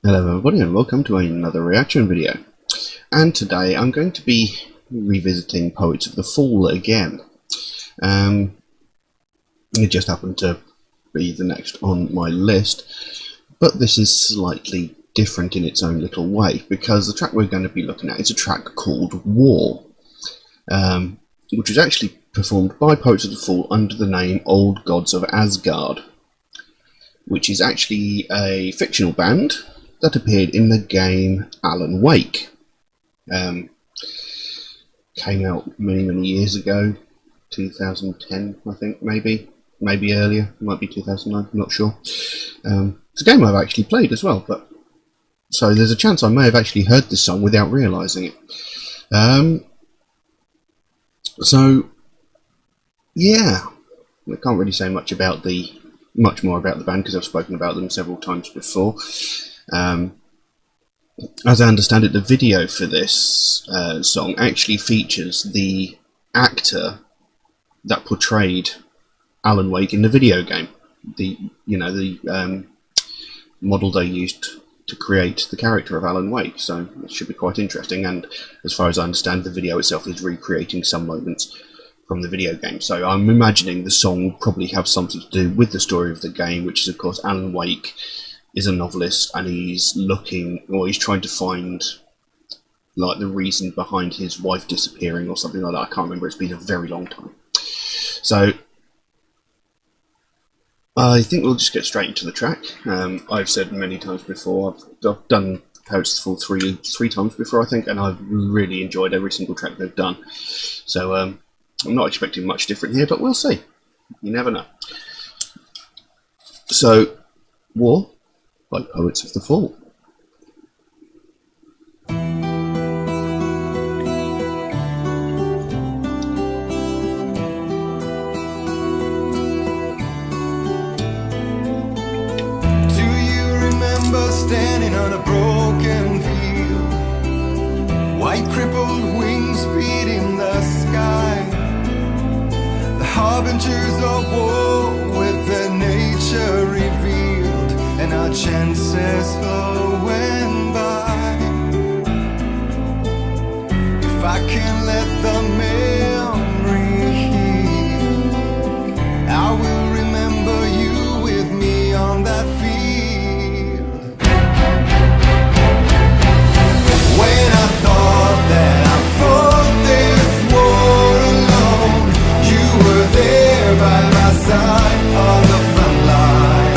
Hello everybody and welcome to another reaction video. And today I'm going to be revisiting Poets of the Fall again. It just happened to be the next on my list, but this is slightly different in its own little way, because the track we're going to be looking at is a track called War, which was actually performed by Poets of the Fall under the name Old Gods of Asgard, which is actually a fictional band that appeared in the game Alan Wake. Came out many years ago, 2010 I think, maybe earlier, might be 2009, I'm not sure. It's a game I've actually played as well, but so there's a chance I may have actually heard this song without realising it. So yeah, I can't really say much more about the band because I've spoken about them several times before. As I understand it, the video for this song actually features the actor that portrayed Alan Wake in the video game. The model they used to create the character of Alan Wake, so it should be quite interesting. And as far as I understand, the video itself is recreating some moments from the video game. So I'm imagining the song will probably have something to do with the story of the game, which is of course Alan Wake is a novelist and he's trying to find like the reason behind his wife disappearing or something like that. I can't remember, it's been a very long time. So I think we'll just get straight into the track. I've said many times before, I've done Poets of the Fall three times before I think, and I've really enjoyed every single track they've done. So I'm not expecting much different here, but we'll see. You never know. So, War by Poets of the Fall. Standing on a broken field, white crippled wings beating the sky, the harbingers of war with their nature revealed, and our chances flowing by. If I can let the memory heal, I will remember you with me on that field. When I thought that I fought this war alone, you were there by my side on the front line.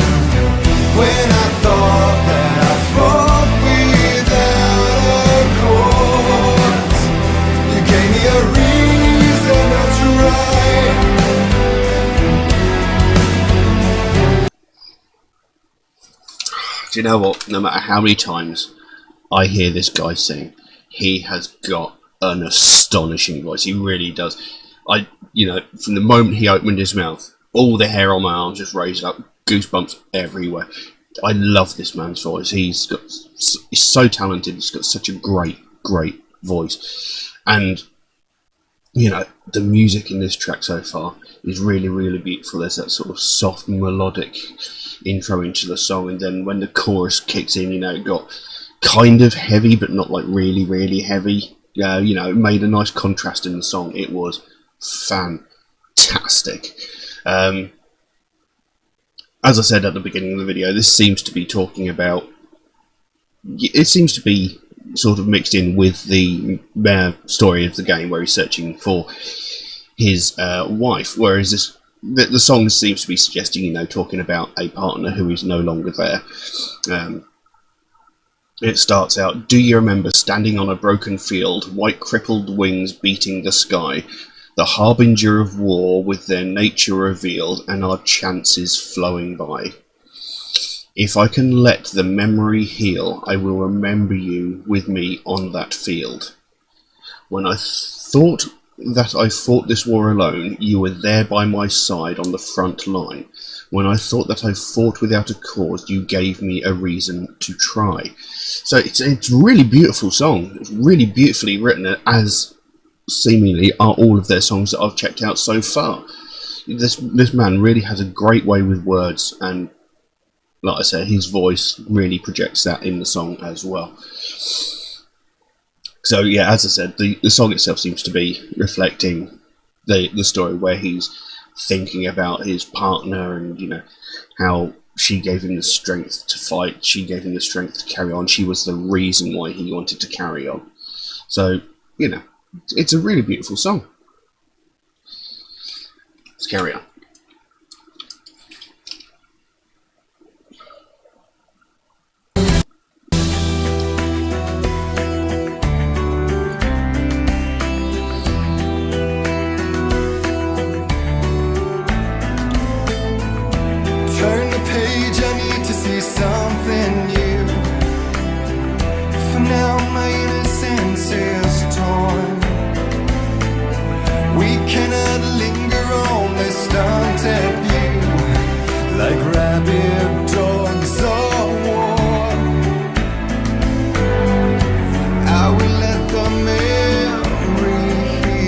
When I thought that I fought without a cause, you gave me a reason to try. Do you know what? No matter how many times I hear this guy sing, he has got an astonishing voice. He really does. From the moment he opened his mouth, all the hair on my arms just raised up, goosebumps everywhere. I love this man's voice. He's so talented. He's got such a great voice, and the music in this track so far is really beautiful. There's that sort of soft melodic intro into the song, and then when the chorus kicks in, it got kind of heavy, but not like really heavy. It made a nice contrast in the song. It was fantastic. As I said at the beginning of the video, this seems to be talking about. It seems to be sort of mixed in with the story of the game, where he's searching for his wife. Whereas the song seems to be suggesting, talking about a partner who is no longer there. It starts out, do you remember standing on a broken field, white crippled wings beating the sky, the harbinger of war with their nature revealed, and our chances flowing by. If I can let the memory heal, I will remember you with me on that field. When I thought that I fought this war alone, you were there by my side on the front line. When I thought that I fought without a cause, you gave me a reason to try. So it's a really beautiful song. It's really beautifully written, as seemingly are all of their songs that I've checked out so far. This man really has a great way with words, and like I said, his voice really projects that in the song as well. So yeah, as I said, the song itself seems to be reflecting the story where he's thinking about his partner, and how she gave him the strength to fight, she gave him the strength to carry on, she was the reason why he wanted to carry on. So it's a really beautiful song. Let's carry on. Something new. For now my innocence is torn. We cannot linger on this stunted view, like rabid dogs of war. I will let the memory be.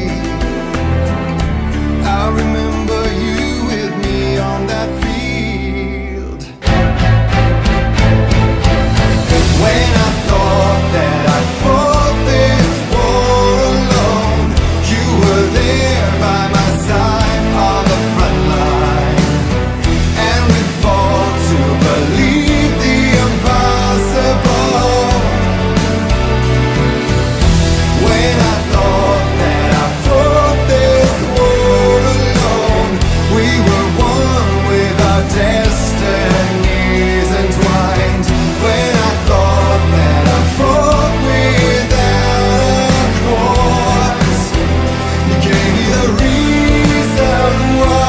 I remember you with me on that field. When I thought that I fought this war alone, you were there by my side on the front line, and we fought to believe the impossible. When I thought that I fought this war alone, we were one with our destinies entwined. When I thought that I fought without a cause, you gave me the reason why.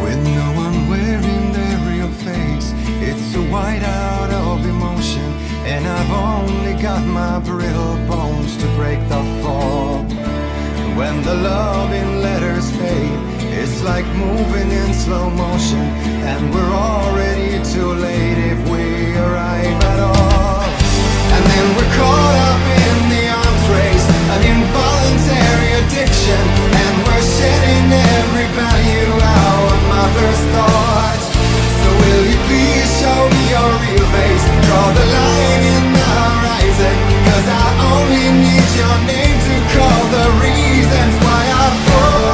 With no one wearing their real face, it's a whiteout of emotion, and I've only got my brittle bones to break the fall. When the love in letters fade, it's like moving in slow motion, and we're already too late if we arrive at all. And then we're caught up in the arms race, an involuntary addiction, and we're shedding every value our mothers thought. So will you please show me your real face, draw the line in the horizon, 'cause I only need your name to call the reasons why I fought.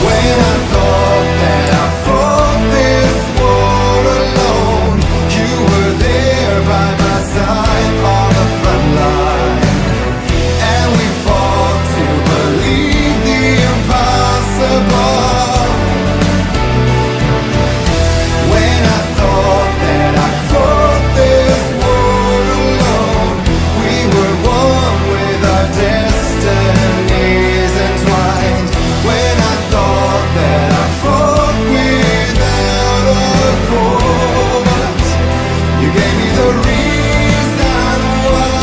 When I thought that I fought this war alone, you were there by my side on the front line, and we fought to believe the impossible. When I thought that I fought this war alone, we were one with our destinies entwined. When I thought that I fought without a cause, you gave me the reason why.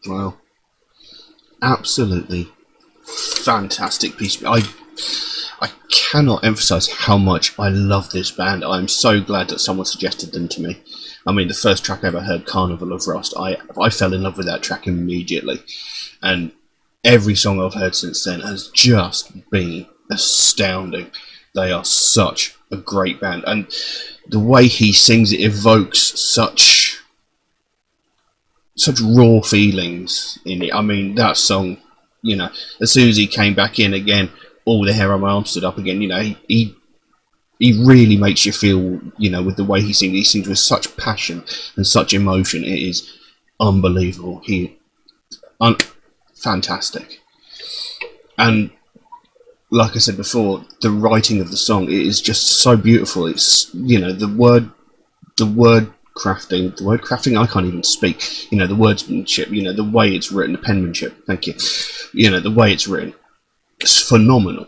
Wow, absolutely fantastic piece. I cannot emphasize how much I love this band. I'm so glad that someone suggested them to me. I mean, the first track I ever heard, Carnival of Rust, I fell in love with that track immediately, and every song I've heard since then has just been astounding. They are such a great band, and the way he sings it evokes such raw feelings in it. I mean, that song, as soon as he came back in again, all the hair on my arm stood up again. He he really makes you feel, with the way he sings with such passion and such emotion. It is unbelievable. Fantastic. And like I said before, the writing of the song, it is just so beautiful. It's, the word crafting, I can't even speak. The wordsmanship, the way it's written, the penmanship, thank you. The way it's written, it's phenomenal.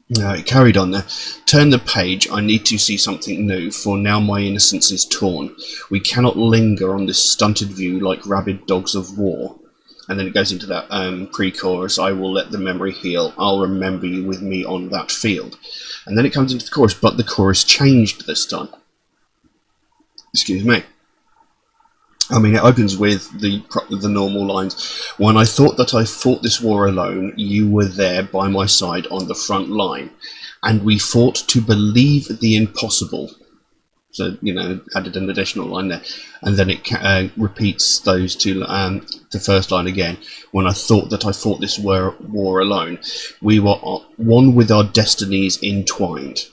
It carried on there. Turn the page, I need to see something new, for now my innocence is torn. We cannot linger on this stunted view like rabid dogs of war. And then it goes into that pre-chorus, I will let the memory heal, I'll remember you with me on that field. And then it comes into the chorus, but the chorus changed this time. Excuse me. I mean, it opens with the normal lines. When I thought that I fought this war alone, you were there by my side on the front line. And we fought to believe the impossible. So, added an additional line there. And then it repeats those two, the first line again. When I thought that I fought this war alone, we were one with our destinies entwined.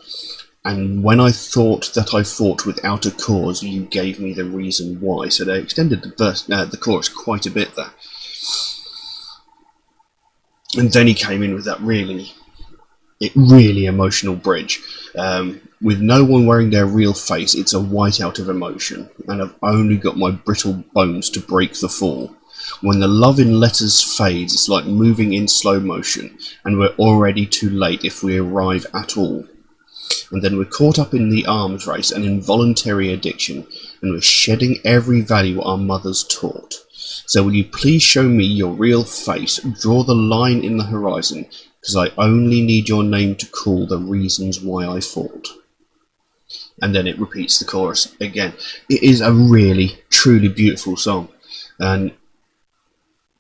And when I thought that I fought without a cause, you gave me the reason why. So they extended the chorus quite a bit there. And then he came in with that really emotional bridge. With no one wearing their real face, it's a whiteout of emotion. And I've only got my brittle bones to break the fall. When the love in letters fades, it's like moving in slow motion. And we're already too late if we arrive at all. And then we're caught up in the arms race, an involuntary addiction, and we're shedding every value our mothers taught. So will you please show me your real face, draw the line in the horizon, because I only need your name to call the reasons why I fought. And then it repeats the chorus again. It is a really, truly beautiful song. And,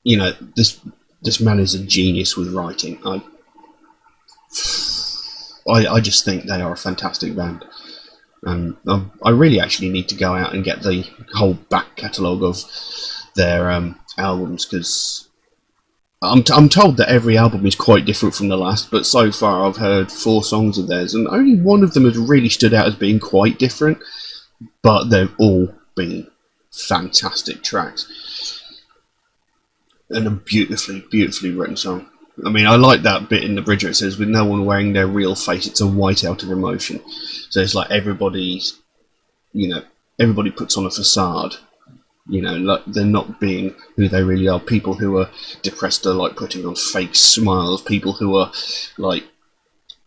this man is a genius with writing. I just think they are a fantastic band, and I really actually need to go out and get the whole back catalogue of their albums, because I'm told that every album is quite different from the last, but so far I've heard 4 songs of theirs, and only one of them has really stood out as being quite different, but they've all been fantastic tracks, and a beautifully, beautifully written song. I mean, I like that bit in the bridge where it says, with no one wearing their real face, it's a whiteout of emotion. So it's like everybody puts on a facade. Like they're not being who they really are. People who are depressed are like putting on fake smiles. People who are like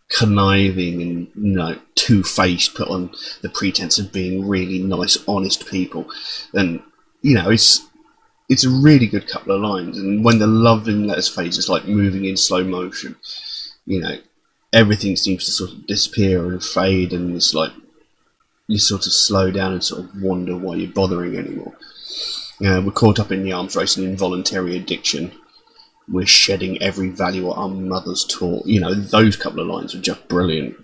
conniving and two-faced put on the pretense of being really nice, honest people. And it's a really good couple of lines, and when the love in letters fades, it's like moving in slow motion. Everything seems to sort of disappear and fade, and it's like you sort of slow down and sort of wonder why you're bothering anymore. We're caught up in the arms race and involuntary addiction. We're shedding every value our mothers taught. Those couple of lines are just brilliant.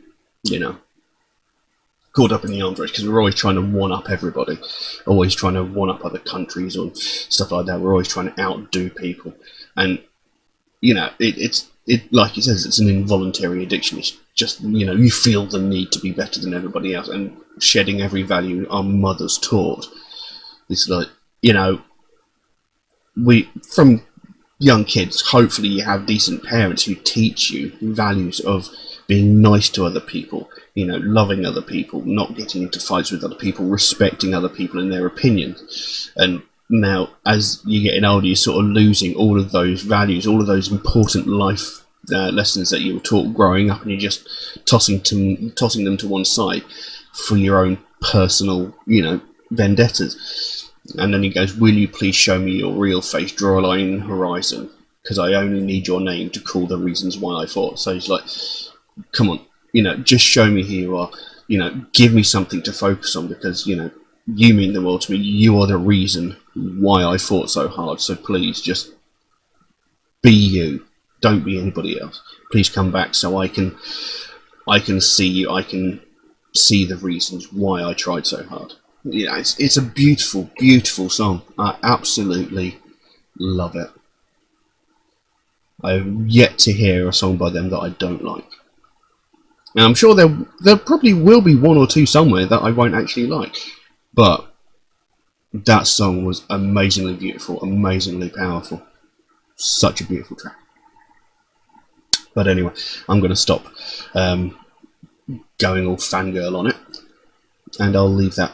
Caught up in the arms race, because we're always trying to one-up everybody, always trying to one-up other countries or stuff like that. We're always trying to outdo people, and it's like it says, it's an involuntary addiction. It's just you feel the need to be better than everybody else, and shedding every value our mothers taught. It's like we from young kids, hopefully you have decent parents who teach you values of being nice to other people, loving other people, not getting into fights with other people, respecting other people and their opinions. And now, as you're getting older, you're sort of losing all of those values, all of those important life lessons that you were taught growing up, and you're just tossing them to one side for your own personal, vendettas. And then he goes, will you please show me your real face, draw a line in the horizon, because I only need your name to call the reasons why I fought. So he's like, come on, just show me who you are, give me something to focus on, because, you mean the world to me. You are the reason why I fought so hard. So please just be you. Don't be anybody else. Please come back so I can see you. I can see the reasons why I tried so hard. It's a beautiful, beautiful song. I absolutely love it. I've yet to hear a song by them that I don't like. And I'm sure there probably will be one or two somewhere that I won't actually like. But that song was amazingly beautiful, amazingly powerful. Such a beautiful track. But anyway, I'm going to stop going all fangirl on it. And I'll leave that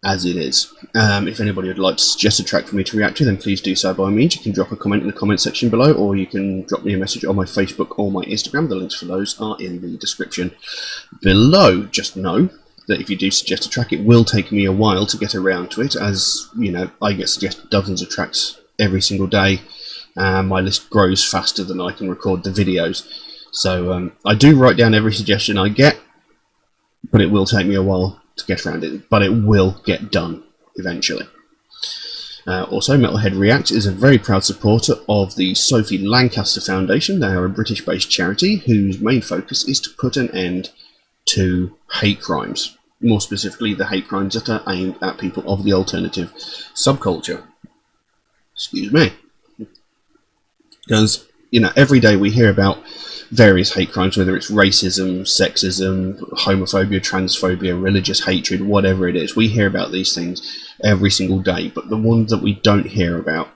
as it is. If anybody would like to suggest a track for me to react to, then please do so by means. You can drop a comment in the comment section below, or you can drop me a message on my Facebook or my Instagram. The links for those are in the description below. Just know that if you do suggest a track, it will take me a while to get around to it, as you know, I get suggested dozens of tracks every single day, and my list grows faster than I can record the videos. So I do write down every suggestion I get, but it will take me a while to get around it, but it will get done eventually. Also, Metalhead Reacts is a very proud supporter of the Sophie Lancaster Foundation. They are a British-based charity whose main focus is to put an end to hate crimes, more specifically the hate crimes that are aimed at people of the alternative subculture. Excuse me. Because, you know, every day we hear about various hate crimes, whether it's racism, sexism, homophobia, transphobia, religious hatred, whatever it is. We hear about these things every single day, but the ones that we don't hear about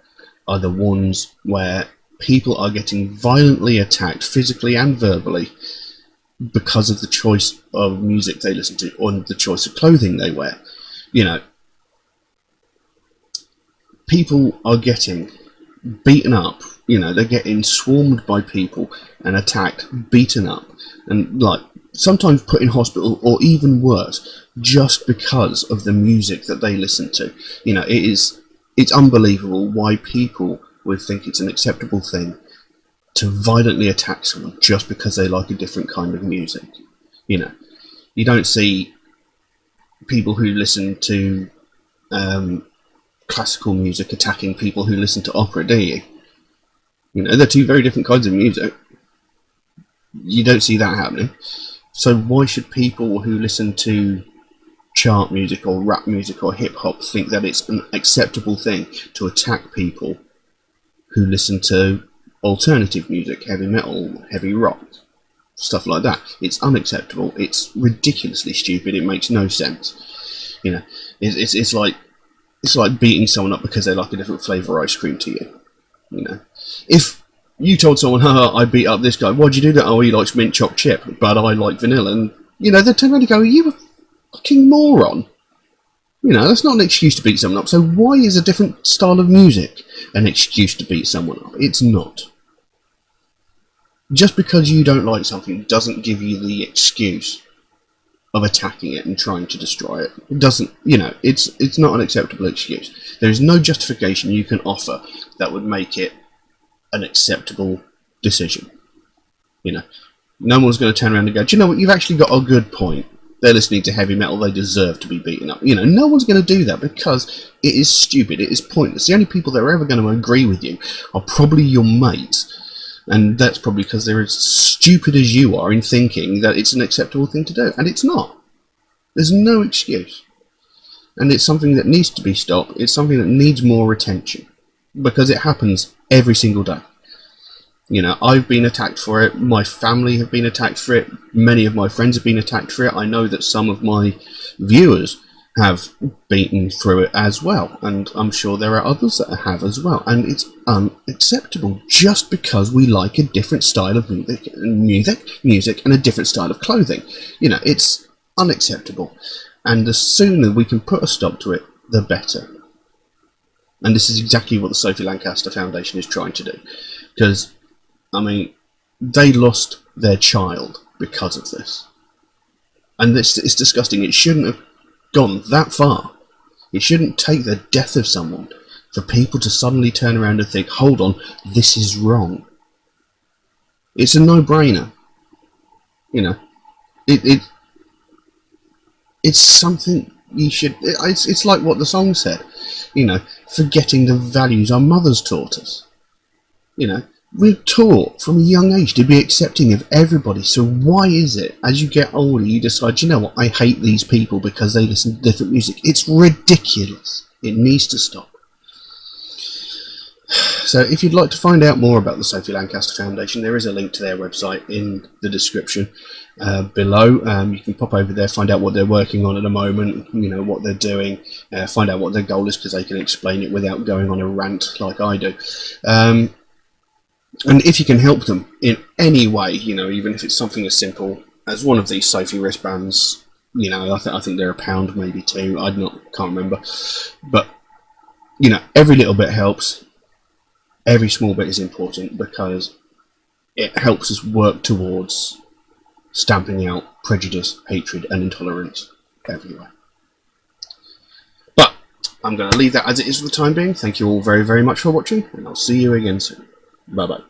are the ones where people are getting violently attacked, physically and verbally, because of the choice of music they listen to, or the choice of clothing they wear. You know, people are getting beaten up, you know, they're getting swarmed by people and attacked, beaten up, and like sometimes put in hospital, or even worse, just because of the music that they listen to. You know, it's unbelievable why people would think it's an acceptable thing to violently attack someone just because they like a different kind of music. You know, you don't see people who listen to classical music attacking people who listen to opera, do you? You know, they're two very different kinds of music. You don't see that happening. So why should people who listen to chart music or rap music or hip hop think that it's an acceptable thing to attack people who listen to alternative music, heavy metal, heavy rock, stuff like that? It's unacceptable. It's ridiculously stupid. It makes no sense. You know, it's like beating someone up because they like a different flavour ice cream to you. You know, if you told someone, I beat up this guy, why'd you do that? Oh, he likes mint choc chip, but I like vanilla. And, you know, they'd turn around and go, are you a fucking moron? You know, that's not an excuse to beat someone up. So why is a different style of music an excuse to beat someone up? It's not. Just because you don't like something doesn't give you the excuse of attacking it and trying to destroy it. It doesn't, you know, it's not an acceptable excuse. There is no justification you can offer that would make it an acceptable decision. You know, no one's going to turn around and go, do you know what, you've actually got a good point. They're listening to heavy metal, they deserve to be beaten up. You know, no one's going to do that because it is stupid, it is pointless. The only people that are ever going to agree with you are probably your mates. And that's probably because they're as stupid as you are in thinking that it's an acceptable thing to do. And it's not. There's no excuse. And it's something that needs to be stopped. It's something that needs more attention. Because it happens every single day. You know, I've been attacked for it. My family have been attacked for it. Many of my friends have been attacked for it. I know that some of my viewers have beaten through it as well, and I'm sure there are others that have as well, and it's unacceptable just because we like a different style of music and a different style of clothing. You know, it's unacceptable, and the sooner we can put a stop to it, the better. And this is exactly what the Sophie Lancaster Foundation is trying to do, because, I mean, they lost their child because of this, and it's disgusting. It shouldn't have gone that far. It shouldn't take the death of someone for people to suddenly turn around and think, hold on, this is wrong. It's a no-brainer. You know, it's something you should, it's like what the song said, you know, forgetting the values our mothers taught us. You know, we're taught from a young age to be accepting of everybody, so why is it, as you get older, you decide, you know what, I hate these people because they listen to different music? It's ridiculous. It needs to stop. So if you'd like to find out more about the Sophie Lancaster Foundation, there is a link to their website in the description below. You can pop over there, find out what they're working on at the moment, you know, what they're doing, find out what their goal is, because they can explain it without going on a rant like I do. And if you can help them in any way, you know, even if it's something as simple as one of these Sophie wristbands, you know, I think they're £1, maybe £2, can't remember, but you know, every little bit helps. Every small bit is important, because it helps us work towards stamping out prejudice, hatred and intolerance everywhere. But I'm going to leave that as it is for the time being. Thank you all very, very much for watching, and I'll see you again soon. Bye bye.